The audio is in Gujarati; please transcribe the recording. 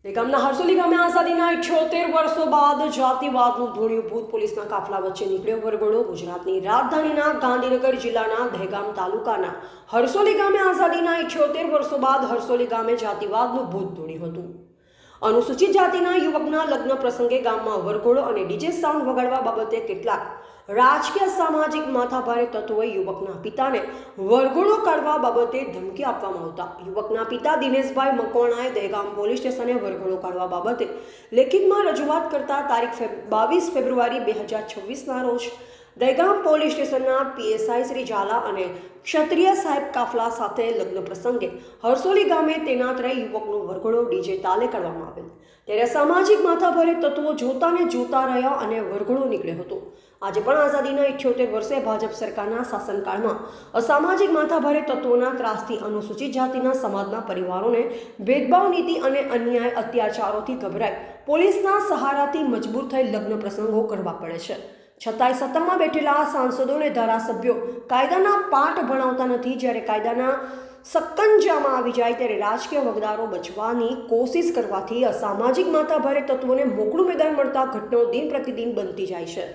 ગામના હરસોલી ગામે આઝાદીના 78 વર્ષો બાદ જાતિવાદનું ધૂળિયું ભૂત પોલીસના કાફલા વચ્ચે નીકળ્યો વરઘોડો ગુજરાતની રાજધાનીના ગાંધીનગર જિલ્લાના દહેગામ તાલુકાના હરસોલી ગામે આઝાદીના 78 વર્ષો બાદ હરસોલી ગામે જાતિવાદનું ભૂત ધૂળ્યું હતું। અનુસૂચિત જાતિના યુવકના લગ્ન પ્રસંગે ગામમાં વરઘોડો અને ડીજે સાઉન્ડ વગાડવા બાબતે કેટલાક રાજકીય સામાજિક માથાભારે તત્વોએ યુવકના પિતાને વરઘોડો કાઢવા બાબતે ધમકી આપવામાં આવતા યુવકના પિતા દિનેશભાઈ મકવાણાએ દહેગામ પોલીસ સ્ટેશને વરઘોડો કાઢવા બાબતે લેખિતમાં રજૂઆત કરતા તારીખ 22 ફેબ્રુઆરી 2026ના રોજ દહેગામ પોલીસ સ્ટેશનના પીએસઆઈ શ્રી ઝાલા અને ક્ષત્રિય સાહેબ કાફલા સાથે લગ્ન પ્રસંગે હરસોલી ગામે તૈનાત રહી યુવકનો વરઘોડો ડીજે તાલે કરવામાં આવેલ। ત્યારે સામાજિક માથાભારે તત્વો જોતાને જોતા રહ્યા અને વરઘોડો નીકળ્યો હતો। આજે પણ આઝાદીના 78 વર્ષે ભાજપ સરકારના શાસનકાળમાં અસામાજિક માથાભારે તત્વોના ત્રાસથી અનુસૂચિત જાતિના સમાજના પરિવારોને ભેદભાવ નીતિ અને અન્યાય અત્યાચારોથી ગભરાઈ પોલીસના સહારાથી મજબૂર થઈ લગ્ન પ્રસંગો કરવા પડે છે। છતાંય સત્તામાં બેઠેલા સાંસદો અને ધારાસભ્યો કાયદાના પાઠ ભણાવતા નથી। જ્યારે કાયદાના સક્કંજામાં આવી જાય ત્યારે રાજકીય વગડારો બચવાની કોશિશ કરવાથી અસામાજિક માથાભારે તત્વોને મોકળું મેદાન મળતા ઘટનાઓ દિન પ્રતિદિન બનતી જાય છે।